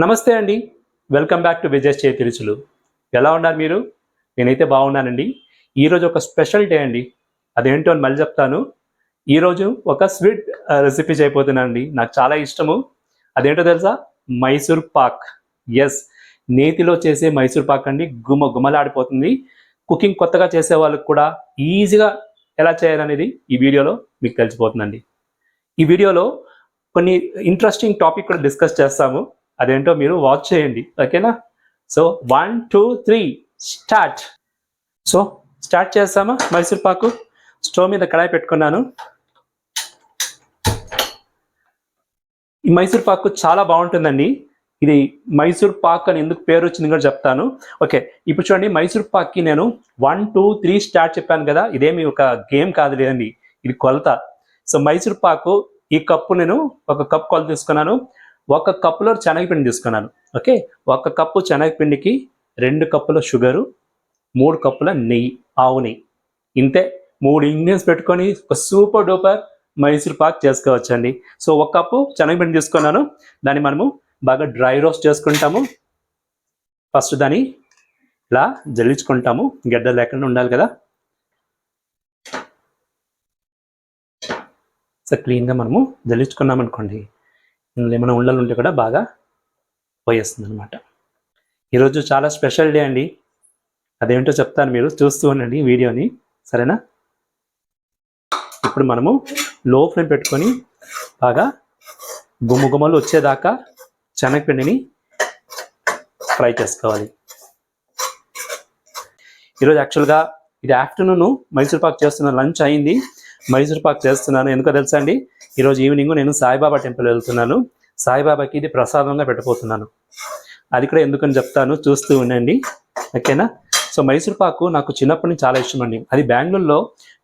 నమస్తే అండి. Welcome back to Vijay చేతి రుచులు. ఎలా ఉన్నారు మీరు? నేనైతే బాగున్నానండి. ఈరోజు ఒక స్పెషల్ డే అండి. అదేంటో అని మళ్ళీ చెప్తాను. ఈరోజు ఒక స్వీట్ రెసిపీ చేయబోతున్నానండి. నాకు చాలా ఇష్టము. అదేంటో తెలుసా? మైసూర్ పాక్. యెస్. నేతిలో చేసే మైసూర్ పాక్ అండి. గుమలాడిపోతుంది. కుకింగ్ కొత్తగా చేసే వాళ్ళకి కూడా ఈజీగా ఎలా చేయాలనేది ఈ వీడియోలో మీకు తెలిసిపోతుందండి. ఈ వీడియోలో కొన్ని ఇంట్రెస్టింగ్ టాపిక్ కూడా డిస్కస్ చేస్తాము. అదేంటో మీరు వాచ్ చేయండి, ఓకేనా? So 1 2 3 start. సో స్టార్ట్ చేస్తామా? మైసూర్ పాకు స్టవ్ మీద కడాయి పెట్టుకున్నాను. ఈ మైసూర్ పాకు చాలా బాగుంటుందండి. ఇది మైసూర్ పాక్ అని ఎందుకు పేరు వచ్చింది కూడా చెప్తాను. ఓకే, ఇప్పుడు చూడండి, మైసూర్ పాక్కి నేను 1 2 3 స్టార్ట్ చెప్పాను కదా. ఇదేమి ఒక గేమ్ కాదు లేదండి, ఇది కొలత. సో మైసూర్ పాకు ఈ కప్పు నేను ఒక కప్ కొలత తీసుకున్నాను. ఒక కప్పులో శనగపిండి తీసుకున్నాను. ఓకే, ఒక కప్పు శనగపిండికి 2 కప్పుల షుగరు, 3 కప్పుల నెయ్యి, ఆవు నెయ్యి. ఇంతే, 3 ఇంగ్రీడియంట్స్ పెట్టుకొని ఒక సూపర్ డూపర్ మైసూర్ పాక్ చేసుకోవచ్చండి. సో ఒక కప్పు శనగపిండి తీసుకున్నాను. దాన్ని మనము బాగా డ్రై రోస్ట్ చేసుకుంటాము. ఫస్ట్ దాన్ని ఇలా జల్లించుకుంటాము, గడ్డ లేకుండా ఉండాలి కదా. సో క్లీన్గా మనము జల్లించుకున్నాం అనుకోండి, ఇందులో ఏమైనా ఉండలు ఉంటే కూడా బాగా పోయేస్తుంది అనమాట. ఈరోజు చాలా స్పెషల్ డే అండి. అదేంటో చెప్తాను, మీరు చూస్తూ ఉండండి వీడియోని, సరేనా? ఇప్పుడు మనము లో ఫ్లేమ్ పెట్టుకొని బాగా గుమ్మలు వచ్చేదాకా శనగపిండిని ఫ్రై చేసుకోవాలి. ఈరోజు యాక్చువల్గా ఇది ఆఫ్టర్నూన్ మైసూర్ పాక్ చేస్తున్నాను, లంచ్ అయింది. మైసూర్ పాక్ చేస్తున్నాను ఎందుకో తెలుసా అండి? ఈరోజు ఈవినింగ్ నేను సాయిబాబా టెంపుల్ వెళ్తున్నాను. సాయిబాబాకి ఇది ప్రసాదంగా పెట్టబోతున్నాను. అది కూడా ఎందుకని చెప్తాను, చూస్తూ ఉండండి, ఓకేనా? సో మైసూర్ పాకు నాకు చిన్నప్పటి నుంచి చాలా ఇష్టం అండి. అది బెంగళూరులో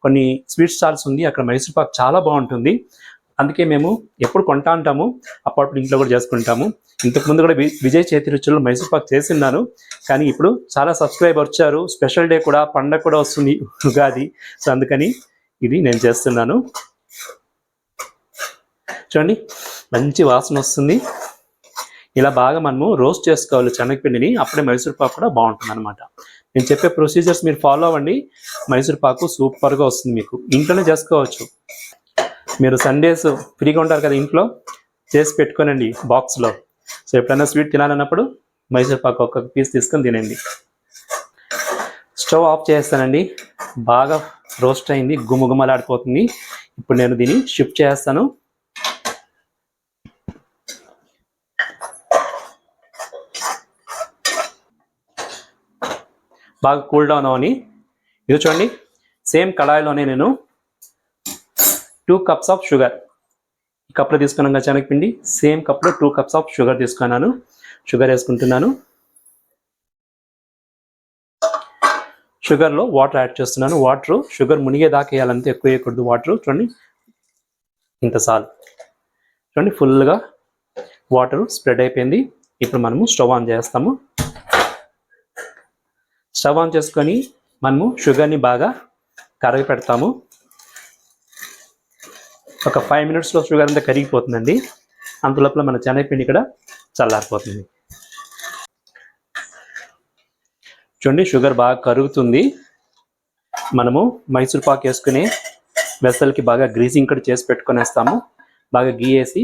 కొన్ని స్వీట్ స్టాల్స్ ఉంది, అక్కడ మైసూర్ పాక్ చాలా బాగుంటుంది. అందుకే మేము ఎప్పుడు కొంటా ఉంటాము, అప్పటిప్పుడు ఇంట్లో కూడా చేసుకుంటాము. ఇంతకుముందు కూడా విజయ్ చేతి రుచుల్లో మైసూర్ పాక్ చేస్తున్నాను. కానీ ఇప్పుడు చాలా సబ్స్క్రైబర్ వచ్చారు, స్పెషల్ డే కూడా, పండగ కూడా వస్తుంది, ఉగాది. సో అందుకని ఇది నేను చేస్తున్నాను. చూడండి, మంచి వాసన వస్తుంది. ఇలా బాగా మనము రోస్ట్ చేసుకోవాలి శనగపిండిని, అప్పుడే మైసూర్ పాకు కూడా బాగుంటుంది అనమాట. నేను చెప్పే ప్రొసీజర్స్ మీరు ఫాలో అవ్వండి, మైసూర్ పాకు సూపర్గా వస్తుంది. మీకు ఇంట్లోనే చేసుకోవచ్చు. మీరు సండేస్ ఫ్రీగా ఉంటారు కదా, ఇంట్లో చేసి పెట్టుకోనండి బాక్స్లో. సో ఎప్పుడైనా స్వీట్ తినాలన్నప్పుడు మైసూర్ పాకు ఒక్కొక్క పీస్ తీసుకొని తినండి. స్టవ్ ఆఫ్ చేస్తానండి. బాగా రోస్ట్ అయింది, గుమలాడిపోతుంది. ఇప్పుడు నేను దీన్ని షిఫ్ట్ చేస్తాను. బాగా కూల్ డౌన్ అవని. ఇది చూడండి, సేమ్ కడాయిలోనే నేను 2 కప్స్ ఆఫ్ షుగర్, ఈ కప్లో తీసుకున్నాం కదా శనగపిండి, సేమ్ కప్లో 2 కప్స్ ఆఫ్ షుగర్ తీసుకున్నాను. షుగర్ వేసుకుంటున్నాను. షుగర్లో వాటర్ యాడ్ చేస్తున్నాను. షుగర్ మునిగేదాకా వేయాలంటే ఎక్కువ వేయకూడదు వాటర్. చూడండి, ఇంత చాలు. చూడండి, ఫుల్గా వాటర్ స్ప్రెడ్ అయిపోయింది. ఇప్పుడు మనము స్టవ్ ఆన్ చేస్తాము. స్టవ్ ఆన్ చేసుకొని మనము షుగర్ని బాగా కరగ పెడతాము. ఒక 5 మినిట్స్లో షుగర్ అంతా కరిగిపోతుందండి. అంతలోపల మన శనగపిండి కూడా చల్లారిపోతుంది. చూడండి, షుగర్ బాగా కరుగుతుంది. మనము మైసూర్ పాక్ వేసుకునే వెసల్కి బాగా గ్రీజింగ్ కూడా చేసి పెట్టుకునేస్తాము. బాగా గీ వేసి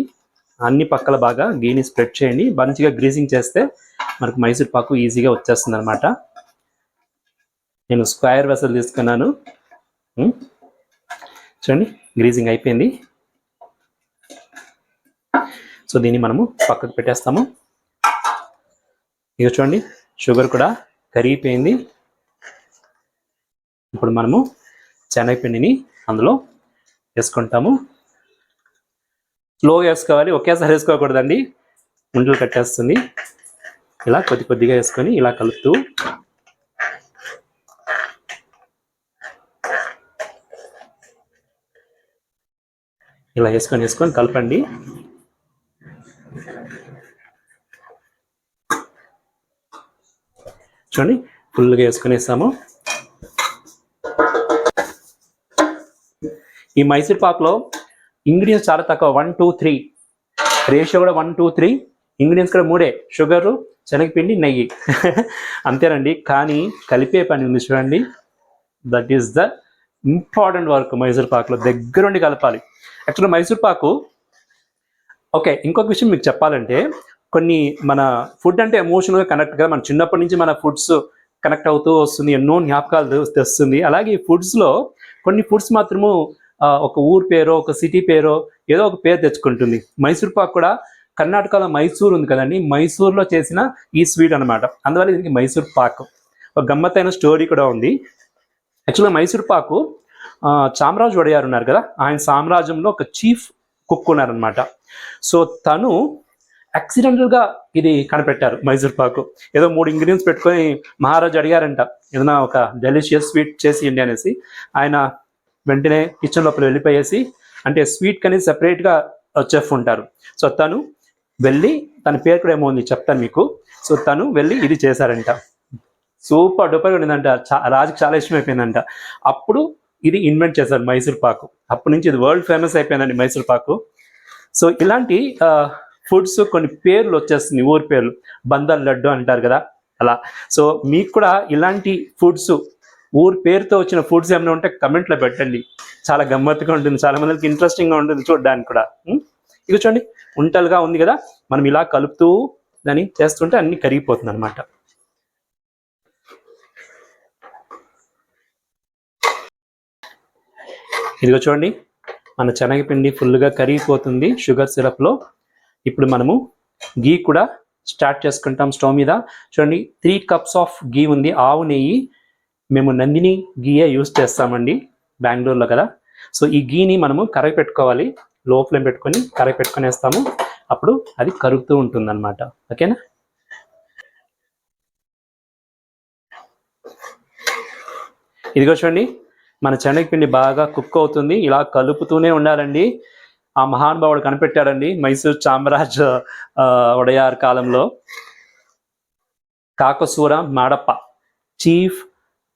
అన్ని పక్కల బాగా గీని స్ప్రెడ్ చేయండి. మంచిగా గ్రీజింగ్ చేస్తే మనకు మైసూర్ పాకు ఈజీగా వచ్చేస్తుంది అనమాట. నేను స్క్వేర్ వెసల్ తీసుకున్నాను. చూడండి, గ్రీజింగ్ అయిపోయింది. సో దీన్ని మనము పక్కకు పెట్టేస్తాము. ఇక చూడండి, షుగర్ కూడా కరిగిపోయింది. ఇప్పుడు మనము శనగపిండిని అందులో వేసుకుంటాము. స్లోగా వేసుకోవాలి, ఒకేసారి వేసుకోకూడదండి, ఉండలు కట్టేస్తుంది. ఇలా కొద్దిగా వేసుకొని ఇలా కలుపుతూ ఇలా వేసుకొని కలపండి. చూడండి, ఫుల్గా వేసుకునేసాము. ఈ మైసూర్ పాక్లో ఇంగ్రీడియంట్స్ చాలా తక్కువ, 1 2 3 రేషియో కూడా 1 2 3 ఇంగ్రీడియంట్స్ కూడా 3 షుగరు, శనగపిండి, నెయ్యి అంతేనండి. కానీ కలిపే పని ఉంది చూడండి, that is the important work. Mysore పాకులో దగ్గరుండి కలపాలి. యాక్చువల్గా మైసూర్ పాకు ఓకే, ఇంకొక విషయం మీకు చెప్పాలంటే, కొన్ని మన ఫుడ్ అంటే ఎమోషనల్గా కనెక్ట్గా మన చిన్నప్పటి నుంచి మన ఫుడ్స్ కనెక్ట్ అవుతూ వస్తుంది, ఎన్నో జ్ఞాపకాలు తెస్తుంది. అలాగే ఈ ఫుడ్స్లో కొన్ని ఫుడ్స్ మాత్రము ఒక ఊరు పేరో ఒక సిటీ పేరో ఏదో ఒక పేరు తెచ్చుకుంటుంది. మైసూర్ పాక్ కూడా కర్ణాటకలో మైసూర్ ఉంది కదండి, మైసూర్లో చేసిన ఈ స్వీట్ అనమాట. అందువల్ల దీనికి మైసూర్ పాక్. ఒక గమ్మత్తైన స్టోరీ కూడా ఉంది. యాక్చువల్గా మైసూర్ పాకు చామరాజు ఒడయారు ఉన్నారు కదా, ఆయన సామ్రాజ్యంలో ఒక చీఫ్ కుక్ ఉన్నారనమాట. సో తను యాక్సిడెంటల్గా ఇది కనిపెట్టారు మైసూర్ పాకు. ఏదో 3 ఇంగ్రీడియంట్స్ పెట్టుకొని మహారాజు అడిగారంట, ఏదైనా ఒక డెలిషియస్ స్వీట్ చేసి ఇండి అనేసి. ఆయన వెంటనే కిచెన్ లోపల వెళ్ళిపోయేసి, అంటే స్వీట్ అనేది సెపరేట్గా చెఫ్ ఉంటారు. సో తను వెళ్ళి, తన పేరు కూడా ఏమో ఉంది చెప్తాను మీకు. సో తను వెళ్ళి ఇది చేశారంట. సూపర్ డూపర్ ఉండిందంట, రాజుకి చాలా ఇష్టమైపోయిందంట. అప్పుడు ఇది ఇన్వెంట్ చేశారు మైసూర్ పాకు. అప్పటి నుంచి ఇది వరల్డ్ ఫేమస్ అయిపోయిందండి మైసూర్ పాకు. సో ఇలాంటి ఫుడ్స్ కొన్ని పేర్లు వచ్చేస్తుంది, ఊరి పేర్లు. బందర్ లడ్డు అంటారు కదా అలా. సో మీకు కూడా ఇలాంటి ఫుడ్స్, ఊరి పేరుతో వచ్చిన ఫుడ్స్ ఏమైనా ఉంటే కమెంట్లో పెట్టండి. చాలా గమ్మత్తుగా ఉంటుంది, చాలా మందికి ఇంట్రెస్టింగ్గా ఉంటుంది చూడడానికి కూడా. ఇక చూడండి, ఉంటలుగా ఉంది కదా, మనం ఇలా కలుపుతూ దాన్ని చేస్తుంటే అన్ని కరిగిపోతుంది అనమాట. ఇదిగో చూడండి, మన శనగపిండి ఫుల్గా కరిగిపోతుంది షుగర్ సిరప్లో. ఇప్పుడు మనము గీ కూడా స్టార్ట్ చేసుకుంటాం స్టవ్ మీద. చూడండి, 3 కప్స్ ఆఫ్ గీ ఉంది, ఆవు నెయ్యి. మేము నందిని గీయే యూస్ చేస్తామండి, బెంగళూరులో కదా. సో ఈ గీని మనము కరగ పెట్టుకోవాలి, లో ఫ్లేమ్ పెట్టుకొని కరగ పెట్టుకొని వేస్తాము. అప్పుడు అది కరుగుతూ ఉంటుంది అనమాట. ఓకేనా? ఇదిగో చూడండి, మన శనగపిండి బాగా కుక్ అవుతుంది. ఇలా కలుపుతూనే ఉండాలండి. ఆ మహానుభావుడు కనిపెట్టాడండి మైసూర్ చామరాజ్ ఒడయార్ కాలంలో. కాకసూర మాడప్ప చీఫ్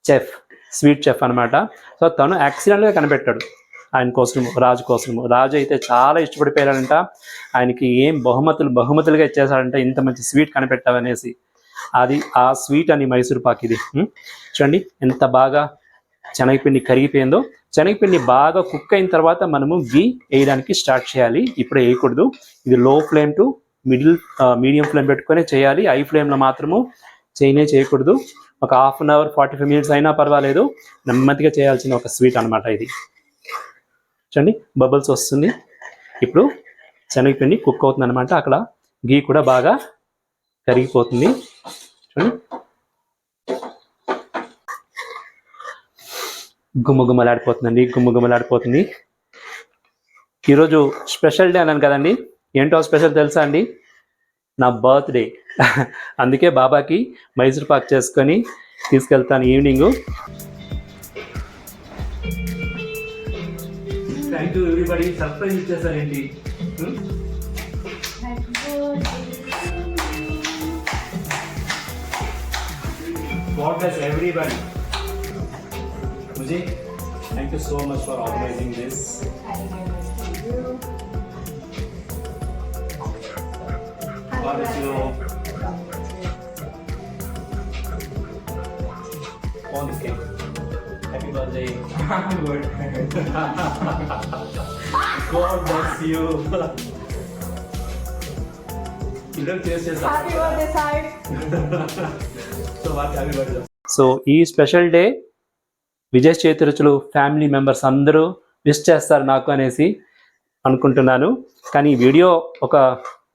చెఫ్, స్వీట్ చెఫ్ అనమాట. సో తను యాక్సిడెంట్గా కనిపెట్టాడు ఆయన కోసము, రాజు కోసము. రాజు అయితే చాలా ఇష్టపడిపోయాడంట. ఆయనకి ఏం బహుమతులుగా ఇచ్చేసాడంట, ఇంత మంచి స్వీట్ కనిపెట్టావనేసి. అది ఆ స్వీట్ అని మైసూర్ పాక్ ఇది. చూడండి ఎంత బాగా శనగపిండి కరిగిపోయిందో. శనగపిండి బాగా కుక్ అయిన తర్వాత మనము గీ వేయడానికి స్టార్ట్ చేయాలి. ఇప్పుడు వేయకూడదు, ఇది లో ఫ్లేమ్ టు మీడియం ఫ్లేమ్ పెట్టుకొని చేయాలి. హై ఫ్లేమ్లో మాత్రము చేయకూడదు. ఒక 1/2 అవర్ 45 మినిట్స్ అయినా పర్వాలేదు, నెమ్మదిగా చేయాల్సిన ఒక స్వీట్ అనమాట ఇది. చూడండి బబుల్స్ వస్తుంది. ఇప్పుడు శనగపిండి కుక్ అవుతుంది అనమాట. అక్కడ గీ కూడా బాగా కరిగిపోతుంది. చూడండి గుమ్మగుమ్మలాడిపోతుంది. ఈరోజు స్పెషల్ డే అన్నాను కదండి, ఏంటో స్పెషల్ తెలుసా అండి? నా బర్త్డే. అందుకే బాబాకి మైసూర్ పాక్ చేసుకొని తీసుకెళ్తాను evening. Thank you everybody, surprise ఇచ్చేసారేంటి? God bless everybody. Muji, thank you so much for organizing this. God bless you. On this cake. Happy birthday. Happy birthday. God bless you. Happy birthday, Sai. So ఈ special day Vijay చేతిరుచులు family members అందరూ wish చేస్తారు నాకు అనేసి అనుకుంటున్నాను. కానీ ఈ video ఒక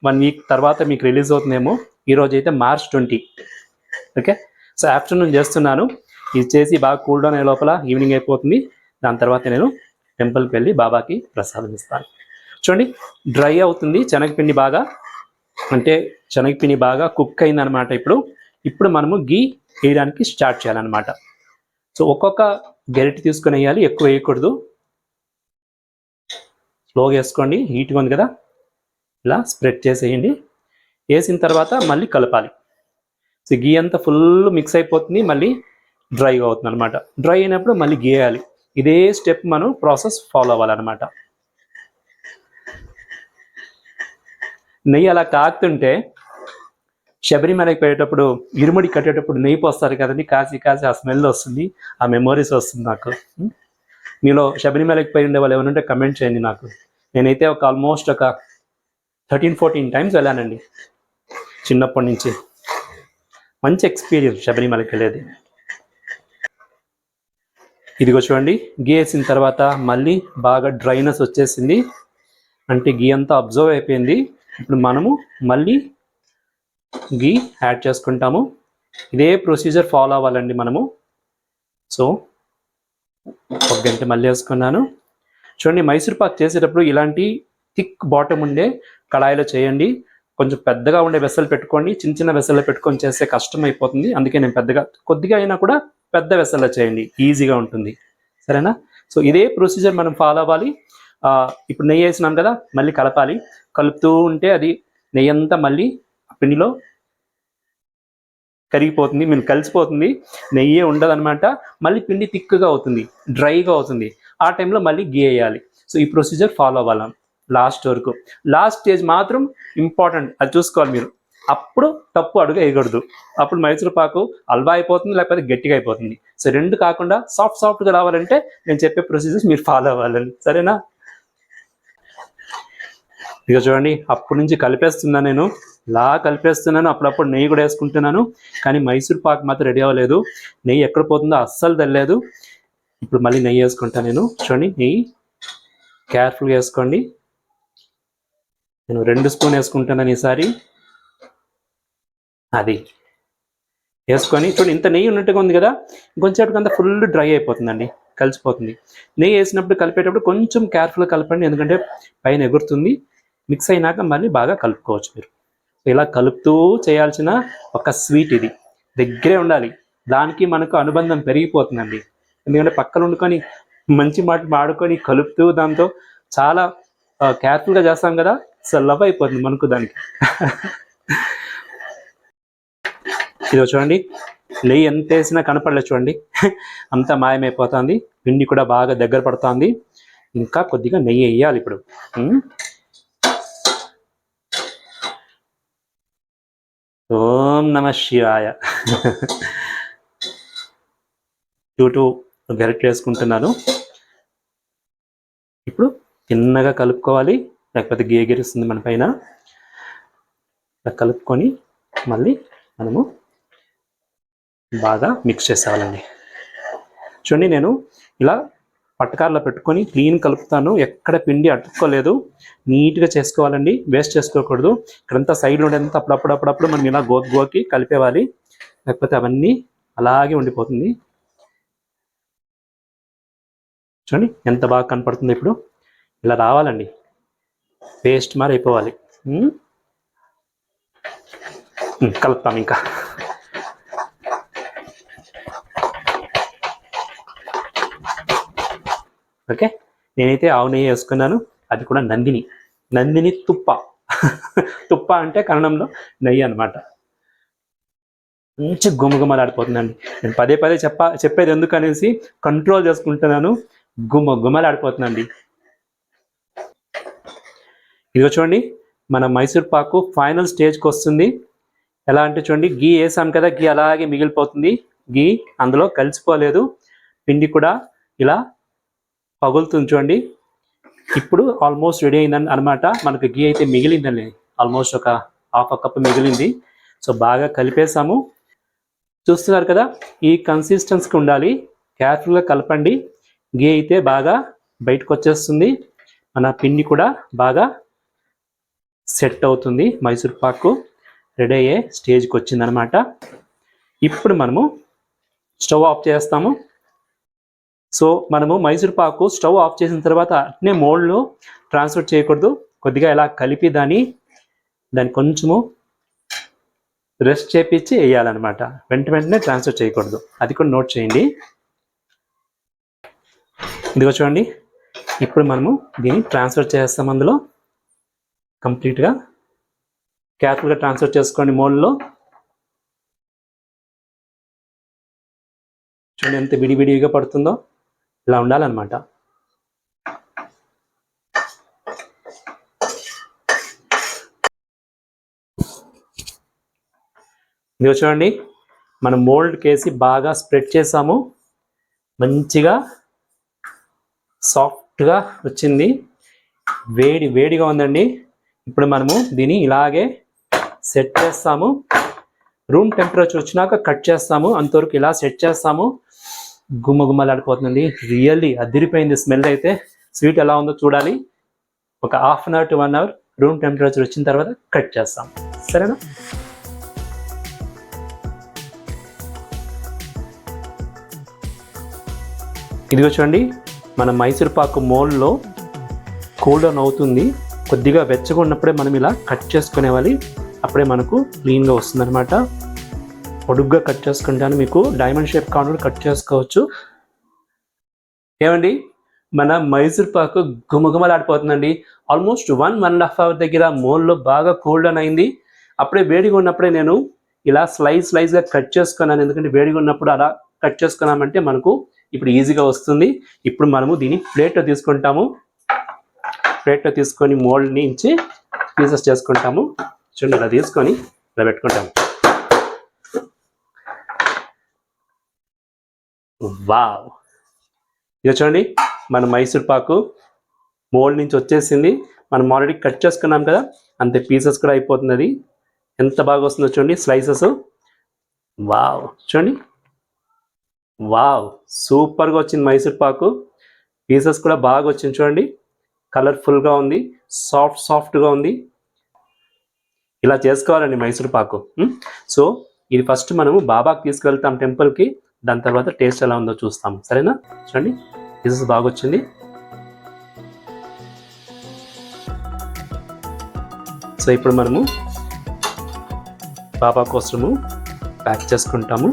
1 వీక్ తర్వాత మీకు రిలీజ్ అవుతుందేమో. ఈరోజు అయితే March 20. ఓకే, సో ఆఫ్టర్నూన్ చేస్తున్నాను. ఇది చేసి బాగా కూల్ డౌన్ అయ్యే లోపల ఈవినింగ్ అయిపోతుంది. దాని తర్వాత నేను టెంపుల్కి వెళ్ళి బాబాకి ప్రసాదం ఇస్తాను. చూడండి డ్రై అవుతుంది శనగపిండి బాగా, అంటే శనగపిండి బాగా కుక్ అయిందనమాట. ఇప్పుడు మనము గీ వేయడానికి స్టార్ట్ చేయాలన్నమాట. సో ఒక్కొక్క గరిటె తీసుకొని వేయాలి, ఎక్కువ వేయకూడదు. స్లోగా వేసుకోండి, హీట్గా ఉంది కదా. ఇలా స్ప్రెడ్ చేసేయండి. వేసిన తర్వాత మళ్ళీ కలపాలి. సో గీ అంతా ఫుల్ మిక్స్ అయిపోతుంది, మళ్ళీ డ్రైగా అవుతుంది అనమాట. డ్రై అయినప్పుడు మళ్ళీ గీ వేయాలి. ఇదే స్టెప్ మనం ప్రాసెస్ ఫాలో అవ్వాలన్నమాట. నెయ్యి అలా కాగుతుంటే శబరిమలకి పోయేటప్పుడు ఇరుముడి కట్టేటప్పుడు నెయ్యి పోస్తారు కదండి, కాసి కాసి ఆ స్మెల్ వస్తుంది, ఆ మెమోరీస్ వస్తుంది నాకు. మీలో శబరిమలకి పోయి ఉండే వాళ్ళు ఏమైనా ఉంటే కమెంట్ చేయండి నాకు. నేనైతే ఆల్మోస్ట్ ఒక 13-14 టైమ్స్ వెళ్ళానండి చిన్నప్పటి నుంచి. మంచి ఎక్స్పీరియన్స్ శబరిమలకి వెళ్ళేది. ఇదిగో చూడండి, గీ వేసిన తర్వాత మళ్ళీ బాగా డ్రైనెస్ వచ్చేసింది, అంటే గీ అంతా అబ్జర్వ్ అయిపోయింది. ఇప్పుడు మనము మళ్ళీ గీ యాడ్ చేసుకుంటాము. ఇదే ప్రొసీజర్ ఫాలో అవ్వాలండి మనము. సో ఒక గంట మళ్ళీ వేసుకున్నాను. చూడండి, మైసూర్ పాక్ చేసేటప్పుడు ఇలాంటి థిక్ బాటమ్ ఉండే కడాయిలో చేయండి. కొంచెం పెద్దగా ఉండే వెసలు పెట్టుకోండి, చిన్న చిన్న వెసల్లో పెట్టుకొని చేస్తే కష్టం అయిపోతుంది. అందుకే నేను కొద్దిగా అయినా కూడా పెద్ద వెసల్లో చేయండి, ఈజీగా ఉంటుంది. సరేనా? సో ఇదే ప్రొసీజర్ మనం ఫాలో అవ్వాలి. ఇప్పుడు నెయ్యి వేసినాం కదా, మళ్ళీ కలపాలి. కలుపుతూ ఉంటే అది నెయ్యి అంతా మళ్ళీ పిండిలో కరిగిపోతుంది, మీరు కలిసిపోతుంది, నెయ్యే ఉండదన్నమాట. మళ్ళీ పిండి థిక్గా అవుతుంది, డ్రైగా అవుతుంది. ఆ టైంలో మళ్ళీ గీ వేయాలి. సో ఈ ప్రొసీజర్ ఫాలో అవ్వాలి లాస్ట్ వరకు. లాస్ట్ స్టేజ్ మాత్రం ఇంపార్టెంట్, అది చూసుకోవాలి మీరు. అప్పుడు తప్పు అడుగు వేయకూడదు. అప్పుడు మైసూర్ పాకు హల్వా అయిపోతుంది, లేకపోతే గట్టిగా అయిపోతుంది. సో రెండు కాకుండా సాఫ్ట్గా రావాలంటే నేను చెప్పే ప్రొసీజర్స్ మీరు ఫాలో అవ్వాలండి. సరేనా? ఇక చూడండి, అప్పటి నుంచి కలిపేస్తున్నాను, నేను కలిపేస్తున్నాను. అప్పుడప్పుడు నెయ్యి కూడా వేసుకుంటున్నాను, కానీ మైసూర్ పాక్ మాత్రం రెడీ అవ్వలేదు. నెయ్యి ఎక్కడ పోతుందో అస్సలు తెలియలేదు. ఇప్పుడు మళ్ళీ నెయ్యి వేసుకుంటాను నేను. చూడండి, నెయ్యి కేర్ఫుల్గా వేసుకోండి. నేను 2 స్పూన్ వేసుకుంటున్నాను ఈసారి. అది వేసుకొని చూడండి, ఇంత నెయ్యి ఉన్నట్టుగా ఉంది కదా, ఇంకొంచెం అంతా ఫుల్ డ్రై అయిపోతుందండి, కలిసిపోతుంది. నెయ్యి వేసినప్పుడు కలిపేటప్పుడు కొంచెం కేర్ఫుల్గా కలపండి, ఎందుకంటే పైన ఎగురుతుంది. మిక్స్ అయినాక మళ్ళీ బాగా కలుపుకోవచ్చు మీరు. ఇలా కలుపుతూ చేయాల్సిన ఒక స్వీట్ ఇది. దగ్గరే ఉండాలి, దానికి మనకు అనుబంధం పెరిగిపోతుందండి. ఎందుకంటే పక్కన వండుకొని మంచి మాట మాడుకొని కలుపుతూ దాంతో చాలా కేర్ఫుల్గా చేస్తాం కదా, సో లవ్ అయిపోతుంది మనకు దానికి. ఇదో చూడండి, నెయ్యి ఎంత వేసినా కనపడలేదు చూడండి, అంతా మాయమైపోతుంది. పిండి కూడా బాగా దగ్గర పడుతుంది. ఇంకా కొద్దిగా నెయ్యి వేయాలి ఇప్పుడు. ఓం నమ శివాయ. 2 గరిటెలు వేసుకుంటున్నాను. ఇప్పుడు చిన్నగా కలుపుకోవాలి, లేకపోతే గేగిరిస్తుంది మన పైన. కలుపుకొని మళ్ళీ మనము బాగా మిక్స్ చేసేవాళ్ళండి. చూడండి, నేను ఇలా పట్టకారలో పెట్టుకొని క్లీన్ కలుపుతాను, ఎక్కడ పిండి అతుక్కోలేదు. నీట్గా చేసుకోవాలండి, వేస్ట్ చేసుకోకూడదు. ఇక్కడంతా సైడ్ ఉండేంత అప్పుడప్పుడు మనం ఇలా గోకి కలిపేవాలి, లేకపోతే అవన్నీ అలాగే ఉండిపోతుంది. చూడండి ఎంత బాగా కనపడుతుంది. ఇప్పుడు ఇలా రావాలండి, పేస్ట్ మరి అయిపోవాలి. కలుపుతాం ఇంకా. ఓకే, నేనైతే ఆవు నెయ్యి వేసుకున్నాను, అది కూడా నందిని తుప్ప. తుప్ప అంటే కన్నడంలో నెయ్యి అనమాట. మంచి గుమగుమలాడిపోతుందండి. నేను పదే చెప్పేది ఎందుకనేసి కంట్రోల్ చేసుకుంటున్నాను. గుమగుమలాడిపోతుందండి. ఇదిగో చూడండి, మన మైసూర్ పాకు ఫైనల్ స్టేజ్కి వస్తుంది. ఎలా అంటే చూడండి, గీ వేసాం కదా, గీ అలాగే మిగిలిపోతుంది, గీ అందులో కలిసిపోలేదు, పిండి కూడా ఇలా పగులుతుంది చూడండి. ఇప్పుడు ఆల్మోస్ట్ రెడీ అయిందని అనమాట. మనకు గీ అయితే మిగిలిందండి, ఆల్మోస్ట్ ఒక ½ కప్ మిగిలింది. సో బాగా కలిపేసాము, చూస్తున్నారు కదా. ఈ కన్సిస్టెన్సీకి ఉండాలి, కేర్ఫుల్గా కలపండి. గీ అయితే బాగా బయటకు వచ్చేస్తుంది, మన పిండి కూడా బాగా సెట్ అవుతుంది. మైసూర్ పాకు రెడీ అయ్యే స్టేజ్కి వచ్చిందనమాట. ఇప్పుడు మనము స్టవ్ ఆఫ్ చేస్తాము. సో మనము మైసూర్ పాకు స్టవ్ ఆఫ్ చేసిన తర్వాత అట్నే మోల్డ్లో ట్రాన్స్ఫర్ చేయకూడదు. కొద్దిగా ఇలా కలిపి దాన్ని కొంచెము రెస్ట్ చేపించి వేయాలన్నమాట. వెంటనే ట్రాన్స్ఫర్ చేయకూడదు, అది కూడా నోట్ చేయండి. ఇదిగో చూడండి, ఇప్పుడు మనము దీన్ని ట్రాన్స్ఫర్ చేస్తాం. అందులో కంప్లీట్గా కేర్ఫుల్గా ట్రాన్స్ఫర్ చేసుకోండి మోల్డ్లో. చూడండి ఎంత విడివిడిగా పడుతుందో, ఇలా ఉండాలన్నమాట. ఇదిగో చూడండి, మనం మోల్డ్ కేసి బాగా స్ప్రెడ్ చేసాము, మంచిగా సాఫ్ట్గా వచ్చింది, వేడిగా ఉందండి. ఇప్పుడు మనము దీన్ని ఇలాగే సెట్ చేస్తాము. రూమ్ టెంపరేచర్ వచ్చినాక కట్ చేస్తాము. అంతవరకు ఇలా సెట్ చేస్తాము. గుమ్మలాడిపోతుందండి, రియల్లీ అదిరిపోయింది స్మెల్ అయితే. స్వీట్ ఎలా ఉందో చూడాలి. ఒక half an hour to 1 hour room temperature వచ్చిన తర్వాత కట్ చేస్తాం, సరేనా? ఇదిగో చూడండి, మన మైసూర్ పాకు మోల్డ్లో కూల్ డౌన్ అవుతుంది. కొద్దిగా వెచ్చగా ఉన్నప్పుడే మనం ఇలా కట్ చేసుకునేవాలి, అప్పుడే మనకు క్లీన్గా వస్తుంది అనమాట. పొడుగ్గా కట్ చేసుకుంటాను, మీకు డైమండ్ షేప్ కావాలి కట్ చేసుకోవచ్చు. ఏమండి, మన మైసూర్ పాకు గుమగుమలాడిపోతుందండి. ఆల్మోస్ట్ 1.5 అవర్ దగ్గర మోల్డ్లో బాగా కూల్ డౌన్ అయింది. అప్పుడే వేడిగా ఉన్నప్పుడే నేను ఇలా స్లైస్గా కట్ చేసుకున్నాను, ఎందుకంటే వేడిగా ఉన్నప్పుడు అలా కట్ చేసుకున్నామంటే మనకు ఇప్పుడు ఈజీగా వస్తుంది. ఇప్పుడు మనము దీన్ని ప్లేట్లో తీసుకుంటాము. ప్లేట్లో తీసుకొని మోల్డ్ నుంచి పీసెస్ చేసుకుంటాము. చూడండి, ఇలా తీసుకొని ఇలా పెట్టుకుంటాము. వావ్, ఇక చూడండి, మన మైసూర్ పాకు మోల్డ్ నుంచి వచ్చేసింది. మనం ఆల్రెడీ కట్ చేసుకున్నాం కదా, అంతే పీసెస్ కూడా అయిపోతుంది. అది ఎంత బాగా వస్తుందో చూడండి, స్లైసెస్. వావ్, చూడండి, వావ్, సూపర్గా వచ్చింది మైసూర్ పాకు. పీసెస్ కూడా బాగా వచ్చింది చూడండి, కలర్ఫుల్గా ఉంది, సాఫ్ట్గా ఉంది. ఇలా చేసుకోవాలండి మైసూర్ పాకు. సో ఇది ఫస్ట్ మనము బాబాకి తీసుకెళ్తాం టెంపుల్కి, దాని తర్వాత టేస్ట్ ఎలా ఉందో చూస్తాం, సరేనా? చూడండి, పీసెస్ బాగా వచ్చింది. సో ఇప్పుడు మనము బాబా కోసము ప్యాక్ చేసుకుంటాము.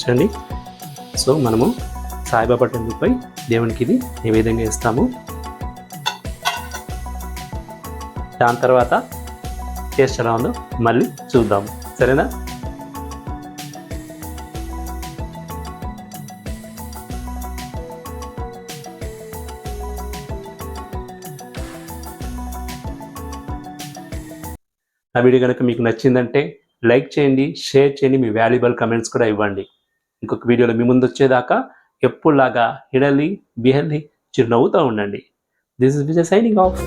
చూడండి, సో మనము సాయిబాబా టెంపుల్పై దేవునికి ఇది నైవేద్యంగా ఇస్తాము. దాని తర్వాత టేస్ట్ ఎలా ఉందో మళ్ళీ చూద్దాము, సరేనా? ఆ వీడియో కనుక మీకు నచ్చిందంటే లైక్ చేయండి, షేర్ చేయండి, మీ వాల్యుబుల్ కమెంట్స్ కూడా ఇవ్వండి. ఇంకొక వీడియోలో మీ ముందు వచ్చేదాకా ఎప్పుడులాగా హిడలి బిహెల్లి చిరునవ్వుతూ ఉండండి. This is Vijay signing off.